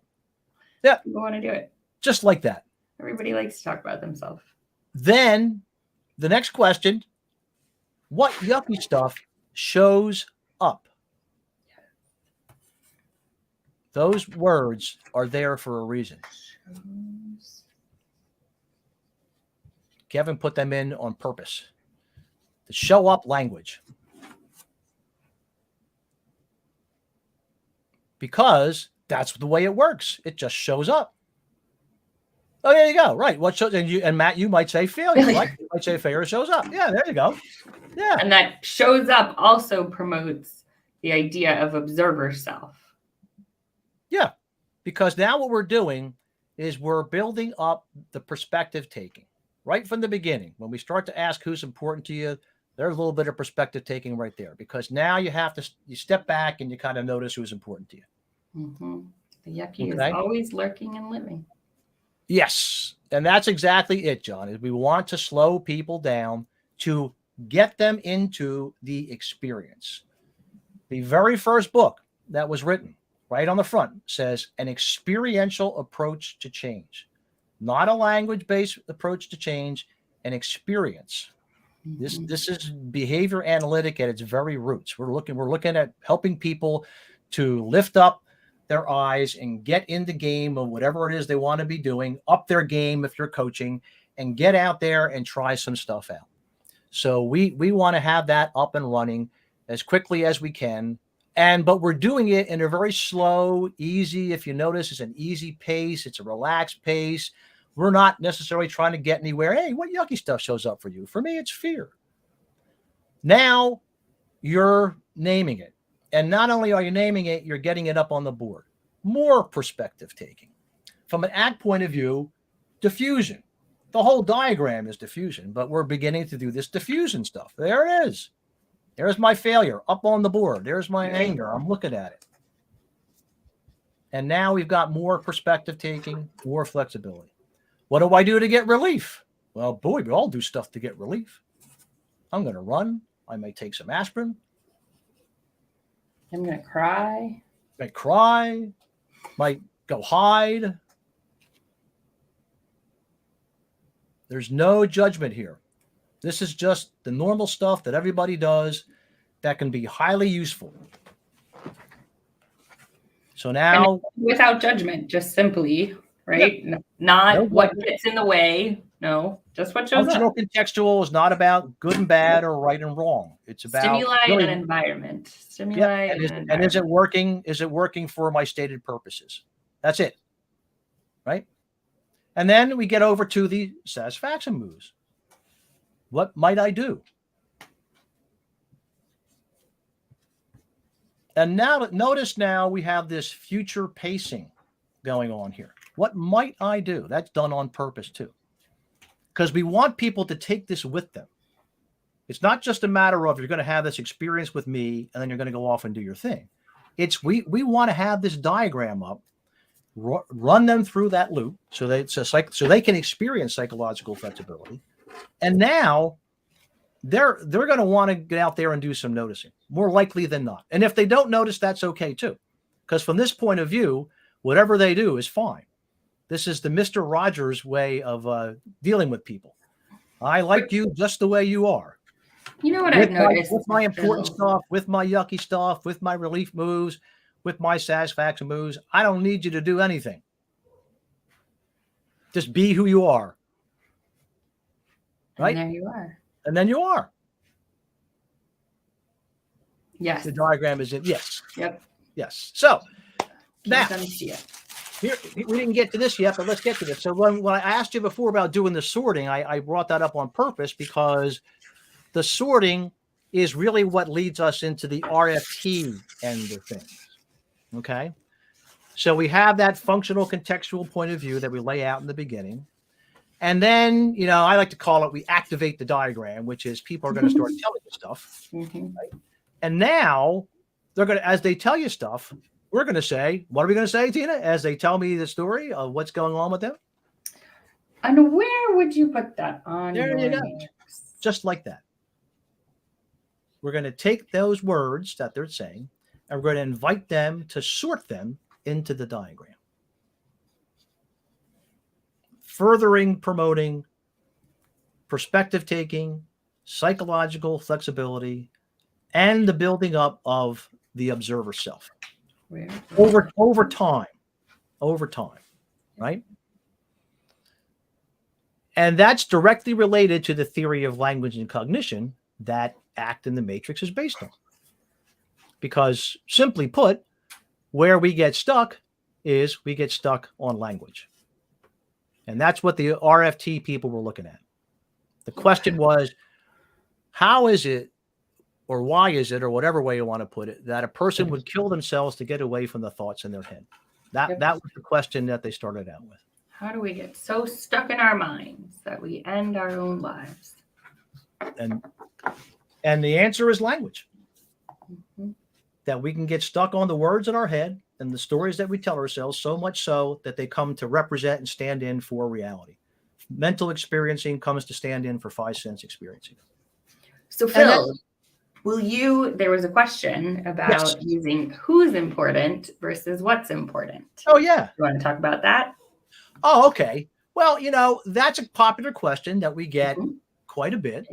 Yeah. People want to do it. Just like that. Everybody likes to talk about themselves. Then the next question, what yucky stuff shows up? Those words are there for a reason. Kevin put them in on purpose. The show up language. Because that's the way it works. It just shows up. Oh, there you go. Right. What shows? And Matt, you might say failure. Right? You might say failure shows up. Yeah, there you go. Yeah. And that shows up also promotes the idea of observer self. Yeah. Because now what we're doing is we're building up the perspective taking right from the beginning. When we start to ask who's important to you, there's a little bit of perspective taking right there, because now you step back and you kind of notice who's important to you. Mm-hmm. The yucky is always lurking and living. Yes. And that's exactly it, John, is we want to slow people down to get them into the experience. The very first book that was written right on the front says an experiential approach to change, not a language-based approach to change, an experience. Mm-hmm. This is behavior analytic at its very roots. We're looking at helping people to lift up their eyes and get in the game of whatever it is they want to be doing, up their game if you're coaching, and get out there and try some stuff out. So we want to have that up and running as quickly as we can. But we're doing it in a very slow, easy, if you notice, it's an easy pace. It's a relaxed pace. We're not necessarily trying to get anywhere. Hey, what yucky stuff shows up for you? For me, it's fear. Now you're naming it. And not only are you naming it, you're getting it up on the board. More perspective taking. From an ACT point of view, diffusion. The whole diagram is diffusion, but we're beginning to do this diffusion stuff. There it is. There's my failure up on the board. There's my anger. I'm looking at it. And now we've got more perspective taking, more flexibility. What do I do to get relief? Well, boy, we all do stuff to get relief. I'm going to run. I may take some aspirin. I'm going to cry. Might cry. Might go hide. There's no judgment here. This is just the normal stuff that everybody does that can be highly useful. So now, and without judgment, just simply, right? Yeah. Not what gets in the way. No, just what shows functional up. Contextual is not about good and bad or right and wrong. It's about stimuli and an environment. Stimuli and is it working? Is it working for my stated purposes? That's it, right? And then we get over to the satisfaction moves. What might I do? And now notice we have this future pacing going on here. What might I do? That's done on purpose too. Because we want people to take this with them. It's not just a matter of you're going to have this experience with me and then you're going to go off and do your thing. It's we want to have this diagram up, run them through that loop so they can experience psychological flexibility. And now they're going to want to get out there and do some noticing, more likely than not. And if they don't notice, that's okay too. Because from this point of view, whatever they do is fine. This is the Mr. Rogers way of dealing with people. I like you just the way you are. You know what I've noticed? With my important stuff, with my yucky stuff, with my relief moves, with my satisfaction moves, I don't need you to do anything. Just be who you are. Right? And there you are. And then you are. Yes. The diagram is in. Yes. Yep. Yes. So now, here, we didn't get to this yet, but let's get to this. So when I asked you before about doing the sorting, I brought that up on purpose because the sorting is really what leads us into the RFT end of things. Okay. So we have that functional contextual point of view that we lay out in the beginning. And then, I like to call it, we activate the diagram, which is people are going to start telling you stuff. Mm-hmm. Right? And now they're going to, as they tell you stuff, we're going to say, what are we going to say, Tina, as they tell me the story of what's going on with them? And where would you put that on There you your go. matrix? Just like that. We're going to take those words that they're saying and we're going to invite them to sort them into the diagram. Furthering, promoting perspective taking, psychological flexibility, and the building up of the observer self over time, right? And that's directly related to the theory of language and cognition that ACT in the Matrix is based on. Because simply put, where we get stuck is we get stuck on language. And that's what the RFT people were looking at. The question was, how is it, or why is it, or whatever way you want to put it, that a person would kill themselves to get away from the thoughts in their head? That was the question that they started out with. How do we get so stuck in our minds that we end our own lives? And the answer is language. Mm-hmm. That we can get stuck on the words in our head and the stories that we tell ourselves, so much so that they come to represent and stand in for reality. Mental experiencing comes to stand in for 5 sense experiencing. So Phil, there was a question about using who's important versus what's important. Oh, yeah. You want to talk about that? Oh, okay. Well, that's a popular question that we get quite a bit.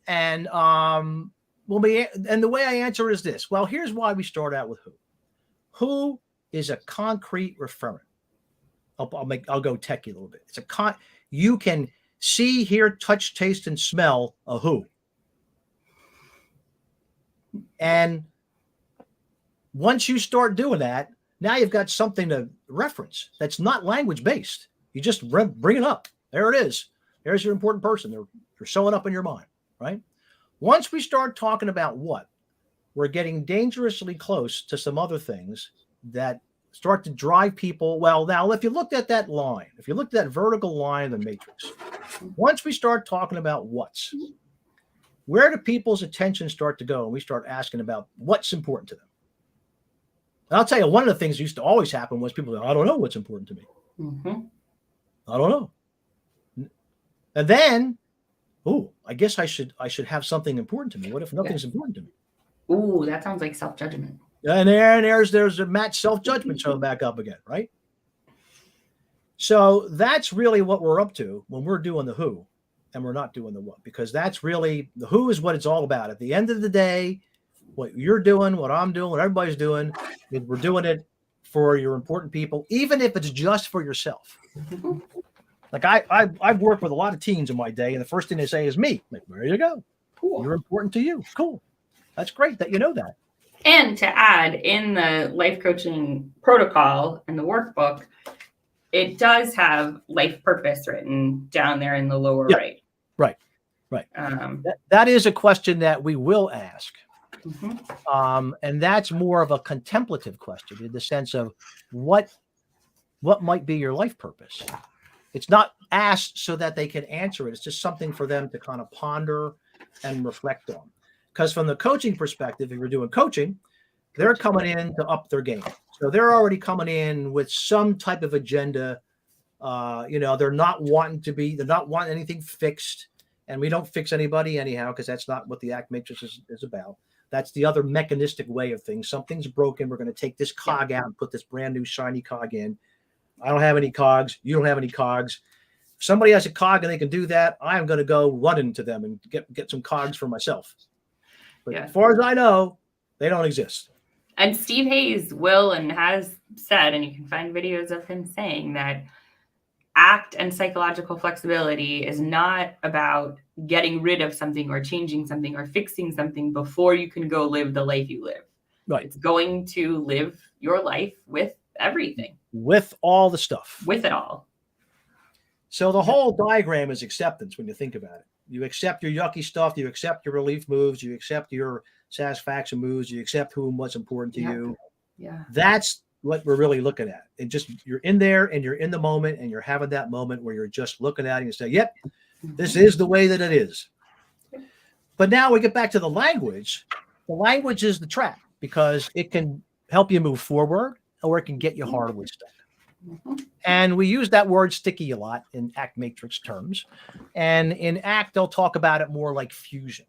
And and the way I answer is this. Well, here's why we start out with who. Who is a concrete referent. I'll go techie a little bit. It's you can see, hear, touch, taste, and smell a who. And once you start doing that, now you've got something to reference that's not language based. You just bring it up. There it is. There's your important person. They're showing up in your mind, right? Once we start talking about what, we're getting dangerously close to some other things that start to drive people. Well, now, if you looked at that line, if you looked at that vertical line in the matrix, once we start talking about what's, where do people's attention start to go? And we start asking about what's important to them. And I'll tell you, one of the things that used to always happen was people go, I don't know what's important to me. Mm-hmm. I don't know. And then, I guess I should have something important to me. What if nothing's important to me? Ooh, that sounds like self-judgment. And there's a Matt self-judgment showing back up again, right? So that's really what we're up to when we're doing the who and we're not doing the what, because that's really, the who is what it's all about. At the end of the day, what you're doing, what I'm doing, what everybody's doing, we're doing it for your important people, even if it's just for yourself. Like I've worked with a lot of teens in my day, and the first thing they say is me. Like, there you go. Cool. You're important to you. Cool. That's great that you know that. And to add, in the life coaching protocol and the workbook, it does have life purpose written down there in the lower right. Right. That is a question that we will ask. Mm-hmm. And that's more of a contemplative question in the sense of what might be your life purpose. It's not asked so that they can answer it. It's just something for them to kind of ponder and reflect on. Because from the coaching perspective, if you're doing coaching, they're coming in to up their game. So they're already coming in with some type of agenda. They're not wanting anything fixed. And we don't fix anybody anyhow, because that's not what the ACT matrix is about. That's the other mechanistic way of things. Something's broken. We're going to take this cog out and put this brand new shiny cog in. I don't have any cogs. You don't have any cogs. If somebody has a cog and they can do that, I'm going to go run into them and get some cogs for myself. But as far as I know, they don't exist. And Steve Hayes will and has said, and you can find videos of him saying that ACT and psychological flexibility is not about getting rid of something or changing something or fixing something before you can go live the life you live. Right. It's going to live your life with everything. With all the stuff. With it all. So the whole diagram is acceptance when you think about it. You accept your yucky stuff. You accept your relief moves. You accept your satisfaction moves. You accept who and what's important to you. Yeah. That's what we're really looking at. And just, you're in there and you're in the moment and you're having that moment where you're just looking at it and say, yep, this is the way that it is. But now we get back to the language. The language is the trap because it can help you move forward or it can get you horribly stuck. Mhm. And we use that word sticky a lot in ACT matrix terms. And in ACT, they'll talk about it more like fusion,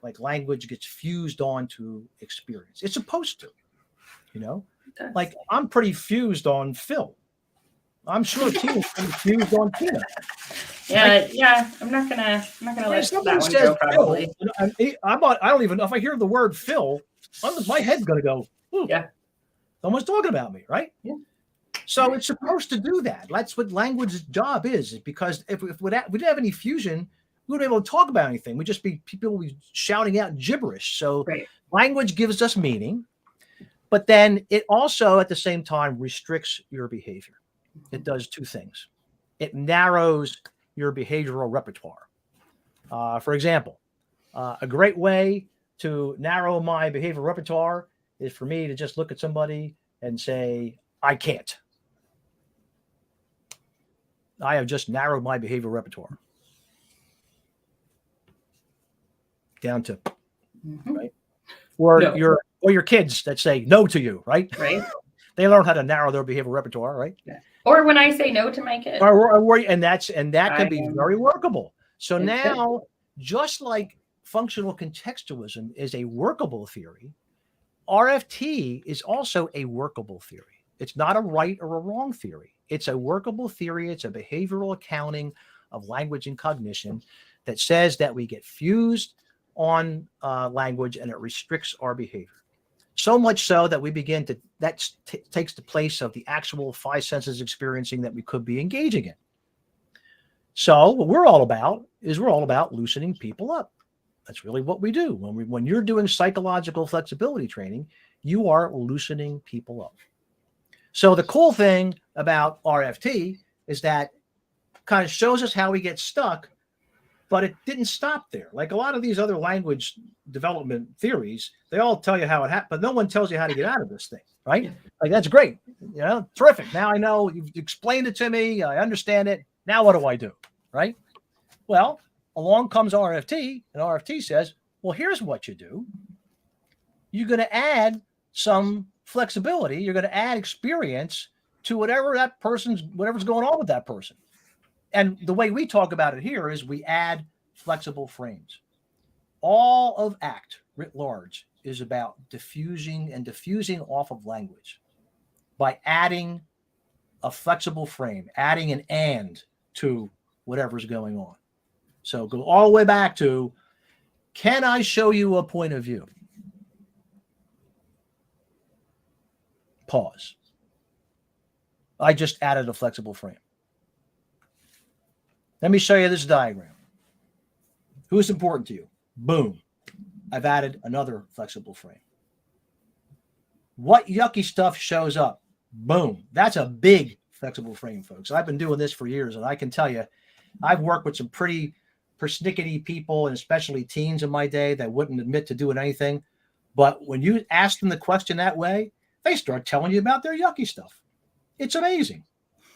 like language gets fused onto experience. It's supposed to, you know, That's- like I'm pretty fused on Phil. I'm sure Tina's pretty fused on Tina. Yeah. I'm not gonna When let somebody that one says go. Probably. Phil, I don't even know if I hear the word Phil, my head's gonna go, Yeah. someone's talking about me, right? Yeah. So it's supposed to do that. That's what language's job is because if we didn't have any fusion, we wouldn't be able to talk about anything. We'd just be people would be shouting out gibberish. So Right. language gives us meaning, but then it also at the same time restricts your behavior. It does two things. It narrows your behavioral repertoire. For example, a great way to narrow my behavioral repertoire is for me to just look at somebody and say, I can't. I have just narrowed my behavioral repertoire down to right. Or No. your kids that say no to you, right? Right. They learn how to narrow their behavioral repertoire, right? Yeah. Or when I say no to my kid. And that can be very workable. So now, just like functional contextualism is a workable theory, RFT is also a workable theory. It's not a right or a wrong theory. It's a workable theory. It's a behavioral accounting of language and cognition that says that we get fused on language and it restricts our behavior. So much so that we begin to, takes the place of the actual five senses experiencing that we could be engaging in. So what we're all about loosening people up. That's really what we do. When you're doing psychological flexibility training, you are loosening people up. So the cool thing about RFT is that kind of shows us how we get stuck, but it didn't stop there. Like a lot of these other language development theories, they all tell you how it happened, but no one tells you how to get out of this thing, right? Like that's great, terrific. Now I know you've explained it to me. I understand it. Now what do I do, right? Well, along comes RFT, and RFT says, well, here's what you do. You're going to add some flexibility. You're going to add experience to whatever's going on with that person. And the way we talk about it here is we add flexible frames. All of ACT writ large is about diffusing off of language by adding a flexible frame, adding an and to whatever's going on. So go all the way back to, can I show you a point of view? Pause. I just added a flexible frame. Let me show you this diagram. Who is important to you? Boom. I've added another flexible frame. What yucky stuff shows up? Boom. That's a big flexible frame, folks. I've been doing this for years, and I can tell you, I've worked with some pretty persnickety people, and especially teens in my day that wouldn't admit to doing anything. But when you ask them the question that way, they start telling you about their yucky stuff. It's amazing.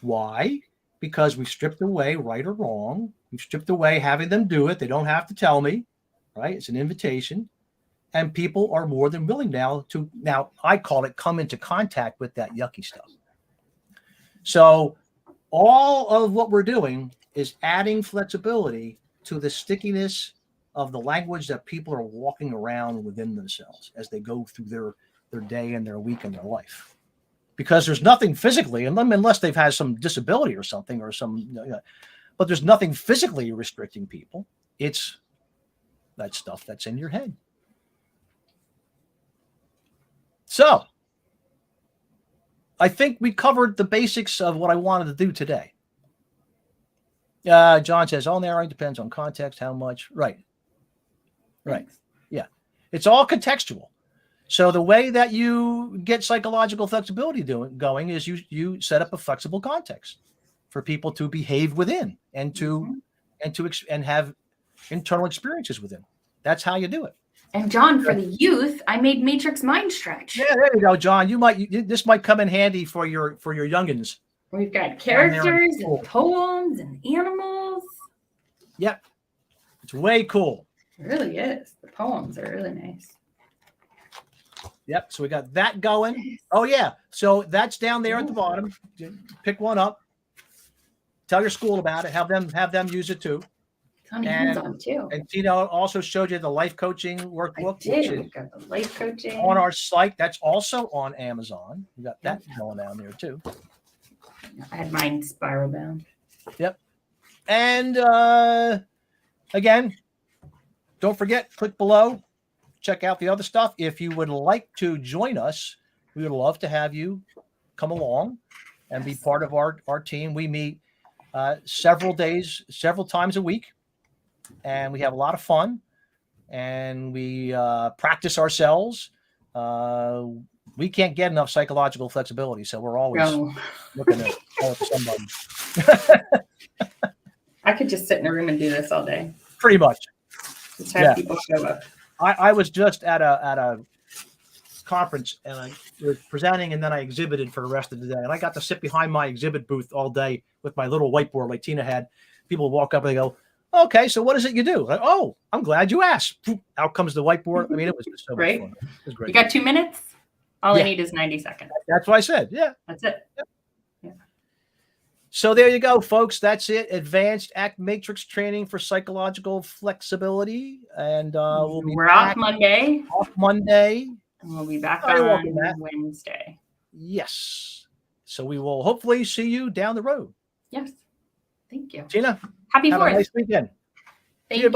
Why? Because we've stripped away right or wrong. We've stripped away having them do it. They don't have to tell me, right? It's an invitation. And people are more than willing now, I call it come into contact with that yucky stuff. So all of what we're doing is adding flexibility to the stickiness of the language that people are walking around within themselves as they go through their day and their week and their life. Because there's nothing physically, unless they've had some disability or something but there's nothing physically restricting people. It's that stuff that's in your head. So I think we covered the basics of what I wanted to do today. John says, all narrowing depends on context, how much. Right. Yeah. It's all contextual. So the way that you get psychological flexibility going is you set up a flexible context for people to behave within and have internal experiences within. That's how you do it. And John, for the youth, I made Matrix Mind Stretch. Yeah, there you go, John. This might come in handy for your youngins. We've got characters and poems and animals. Yep. It's way cool. It really is. The poems are really nice. Yep. So we got that going. Oh yeah. So that's down there at the bottom. Pick one up. Tell your school about it. Have them use it too. It's on Amazon too. And Tina also showed you the life coaching workbook, I which did. is We've got the life coaching on our site. That's also on Amazon. We got that going down there too. I had mine spiral bound. Yep. And again, don't forget, click below. Check out the other stuff. If you would like to join us, we would love to have you come along and be part of our team. We meet several times a week, and we have a lot of fun, and we practice ourselves. We can't get enough psychological flexibility, so we're always looking at somebody. I could just sit in a room and do this all day. Pretty much. Just have people show up. I was just at a conference, and I was presenting, and then I exhibited for the rest of the day. And I got to sit behind my exhibit booth all day with my little whiteboard like Tina had. People walk up and they go, "Okay, so what is it you do?" Like, "Oh, I'm glad you asked." Out comes the whiteboard. I mean, it was just so much fun. It was great. You got 2 minutes? All I need is 90 seconds. That's what I said. Yeah. That's it. Yeah. So there you go, folks. That's it. Advanced Act Matrix training for psychological flexibility. And we're off Monday. Off Monday. And we'll be back on Wednesday. Yes. So we will hopefully see you down the road. Yes. Thank you. Tina. Happy 4th. Have a nice weekend. Thank you.